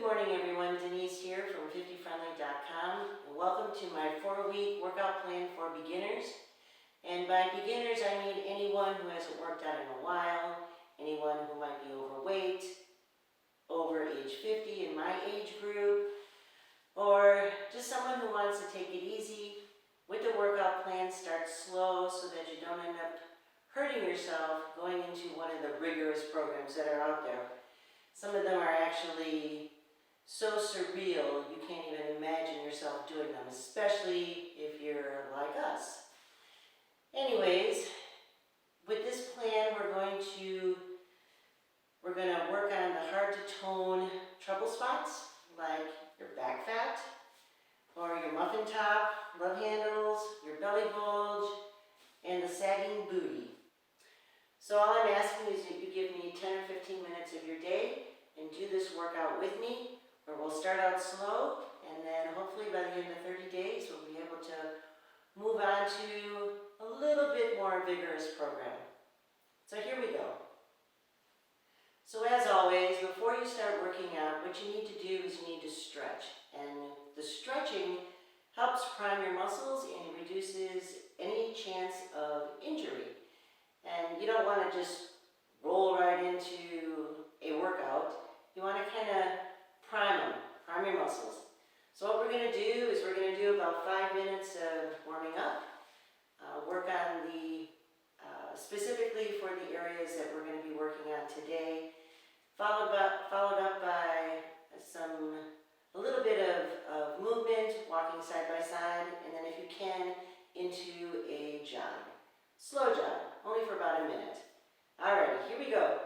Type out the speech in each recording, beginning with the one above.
morning everyone, Denise here from 50friendly.com, and welcome to my 4-week workout plan for beginners. And by beginners I mean anyone who hasn't worked out in a while, anyone who might be overweight, over age 50 in my age group, or just someone who wants to take it easy with the workout plan. Start slow so that you don't end up hurting yourself going into one of the rigorous programs that are out there. Some of them are actually so surreal you can't even imagine yourself doing them, especially if you're like us. Anyways, with this plan we're going to work on the hard to tone trouble spots like your back fat or your muffin top, love handles, your belly bulge, and the sagging booty. So all I'm asking is that you give me 10 or 15 minutes of your day and do this workout with me, where we'll start out slow, and then hopefully by the end of 30 days we'll be able to move on to a little bit more vigorous program. So here we go. So as always, before you start working out, what you need to do is you need to stretch. And the stretching helps prime your muscles and reduces any chance of injury. And you don't want to just roll right into a workout. You want to kind of prime your muscles. So what we're going to do is we're going to do about 5 minutes of warming up. Work on the, specifically for the areas that we're going to be working on today. Followed up by a little bit of movement, walking side by side, and then if you can, into a jog. Slow jog, only for about a minute. Alrighty, here we go.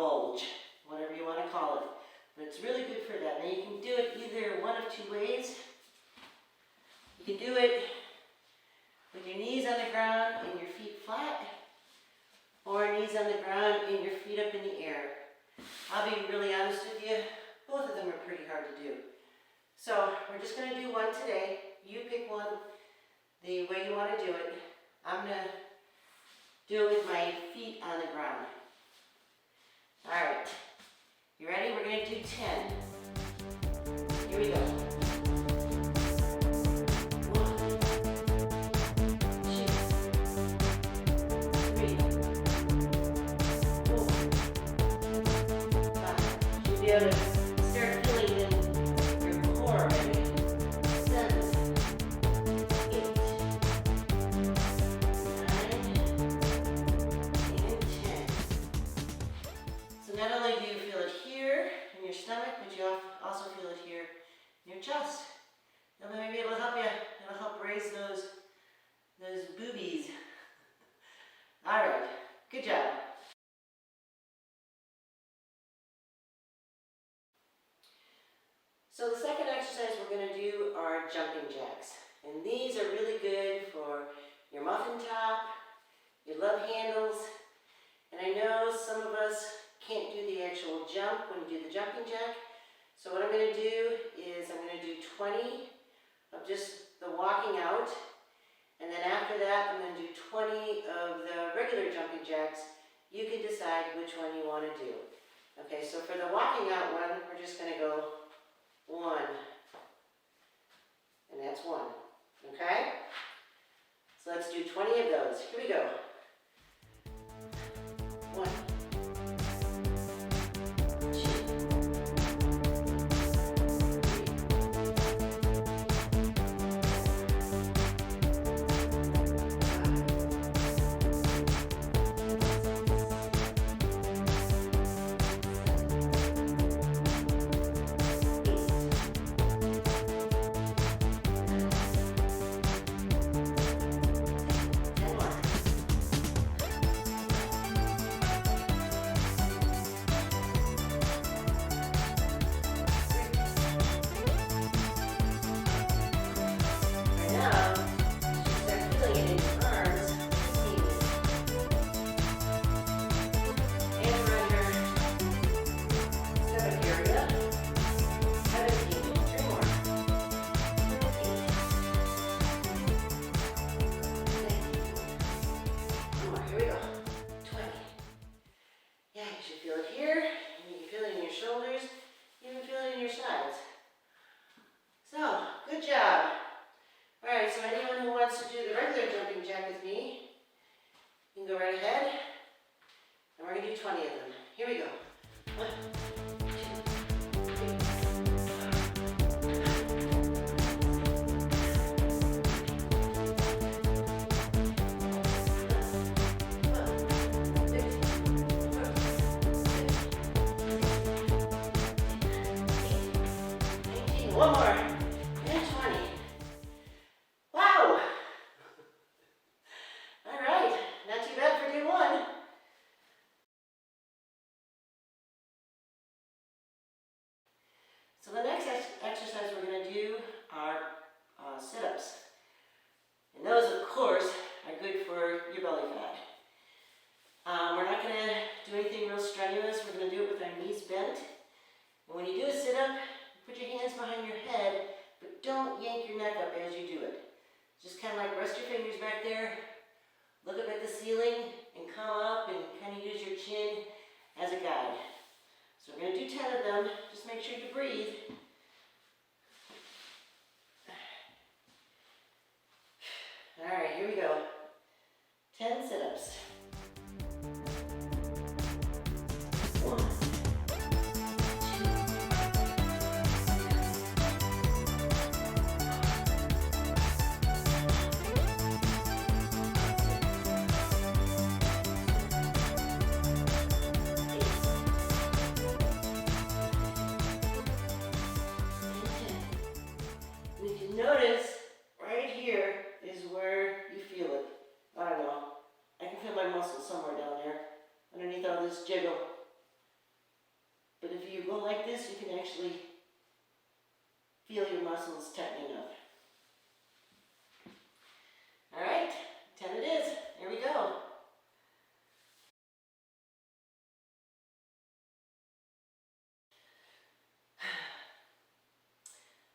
bulge, whatever you want to call it. But it's really good for that. Now you can do it either one of two ways. You can do it with your knees on the ground and your feet flat, or knees on the ground and your feet up in the air. I'll be really honest with you, both of them are pretty hard to do. So we're just going to do one today. You pick one the way you want to do it. I'm going to do it with my feet on the ground. Alright, you ready? We're going to do 10. Here we go. 1, 2, 3, 4, 5. You'll be able to start feeling it in your core already. 7, 8, 9, and 10. So not only do you feel it here in your stomach, but you also feel it here in your chest. And maybe it'll help you, it'll help raise those boobies. All right, good job. So the second exercise we're going to do are jumping jacks. And these are really good for your muffin top, your love handles. And I know some of us can't do the actual jump when you do the jumping jack. So what I'm going to do is I'm going to do 20 of just the walking out. And then after that, I'm going to do 20 of the regular jumping jacks. You can decide which one you want to do. Okay, so for the walking out one, we're just going to go 1. And that's 1. Okay? So let's do 20 of those. Here we go. 1, 2, 3, 20 of them. Here we go. 1, 2, 3, 4, 5, 6, 7, 8, 19. One more. And 20. Wow! All right. Not too bad for day one. So the next exercise we're going to do are sit-ups. And those, of course, are good for your belly fat. We're not going to do anything real strenuous. We're going to do it with our knees bent. And when you do a sit-up, put your hands behind your head, but don't yank your neck up as you do it. Just kind of like rest your fingers back there, look up at the ceiling, and come up and kind of use your chin as a guide. So we're going to do 10 of them. Just make sure you breathe. All right, here we go. 10 sit-ups. 1, 2, 8, 9, 10. And if you notice, right here is where you feel it. I don't know. I can feel my muscles somewhere down there, underneath all this jiggle. actually feel your muscles tightening up. All right, 10 it is. Here we go.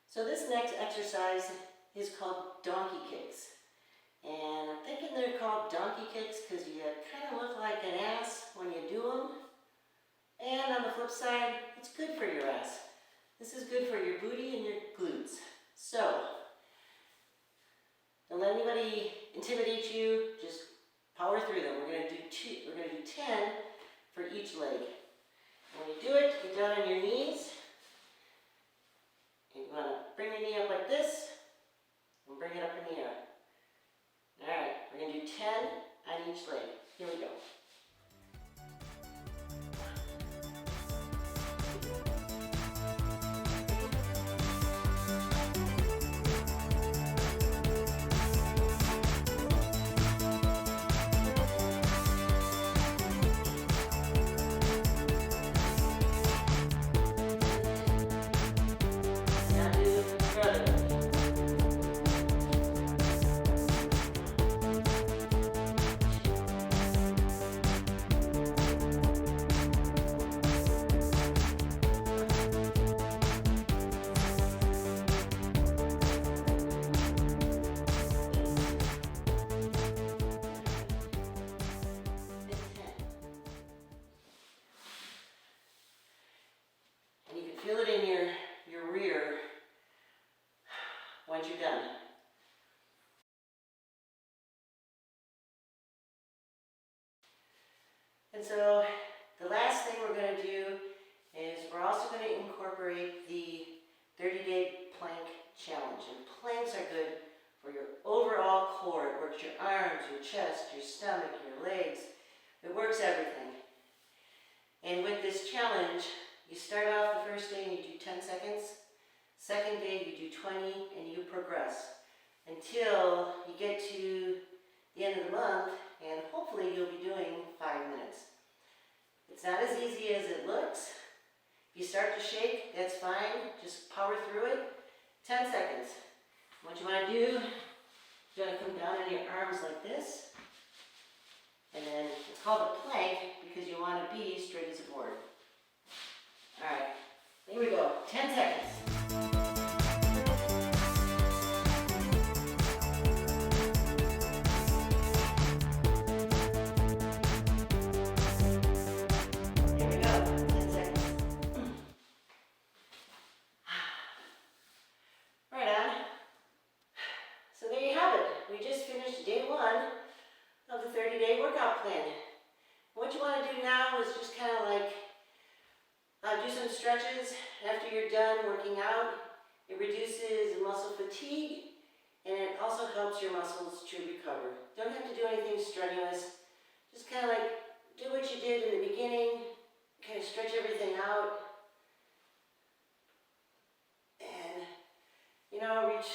So this next exercise is called donkey kicks. And I'm thinking they're called donkey kicks because you kind of look like an ass when you do them. And on the flip side, it's good for your ass. This is good for your booty and your glutes. So, don't let anybody intimidate you, just power through them. We're gonna do 10 for each leg. And when you do it, get down on your knees. And you wanna bring your knee up like this, and bring it up in the air. All right, we're gonna do 10 on each leg. Here we go. Now do your other leg. And you can feel it in your rear once you're done. And so the last thing we're going to do is we're also going to incorporate the 30-day plank challenge. And planks are good for your overall core. It works your arms, your chest, your stomach, your legs. It works everything. And with this challenge, you start off the first day and you do 10 seconds. Second day you do 20 and you progress until you get to the end of the month and hopefully you'll be doing 5 minutes. It's not as easy as it looks. If you start to shake, that's fine. Just power through it. 10 seconds. What you want to do, you want to come down on your arms like this. And then it's called a plank because you want to be straight as a board. All right, here we go. 10 seconds. Here we go. 10 seconds. Right on. So there you have it. We just finished day 1 of the 30-day workout plan. What you want to do now is just kind of like do some stretches after you're done working out. It reduces muscle fatigue and it also helps your muscles to recover. Don't have to do anything strenuous. Just kind of like do what you did in the beginning, kind of stretch everything out. And, you know, reach,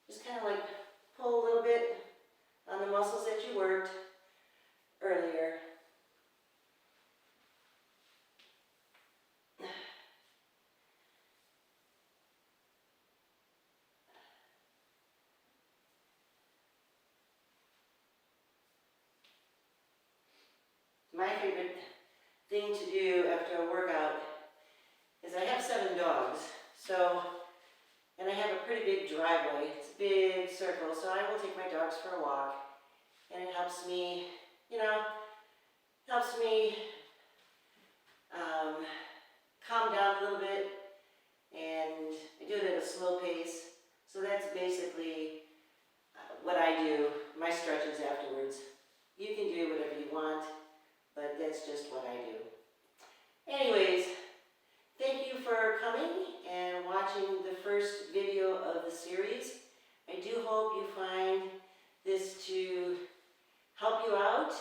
just kind of like pull a little bit on the muscles that you worked earlier. My favorite thing to do after a workout is I have 7 dogs, and I have a pretty big driveway. It's a big circle, so I will take my dogs for a walk, and it helps me, calm down a little bit, and I do it at a slow pace. So that's basically what I do, my stretches afterwards. You can do whatever you want, but that's just what I do. Anyways, thank you for coming and watching the first video of the series. I do hope you find this to help you out.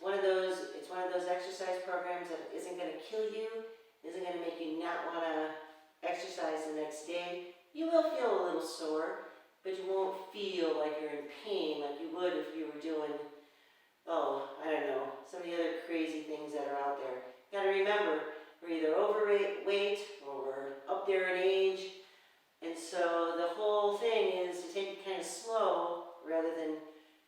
It's one of those exercise programs that isn't going to kill you, isn't going to make you not want to exercise the next day. You will feel a little sore, but you won't feel like you're in pain like you would if you were doing, I don't know, some of the other crazy things that are out there. Got to remember, we're either overweight or we're up there in age. And so the whole thing is to take it kind of slow rather than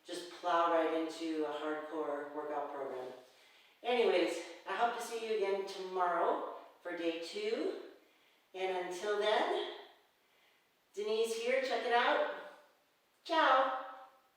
just plow right into a hardcore workout program. Anyways, I hope to see you again tomorrow for day 2. And until then, Denise here, check it out. Ciao.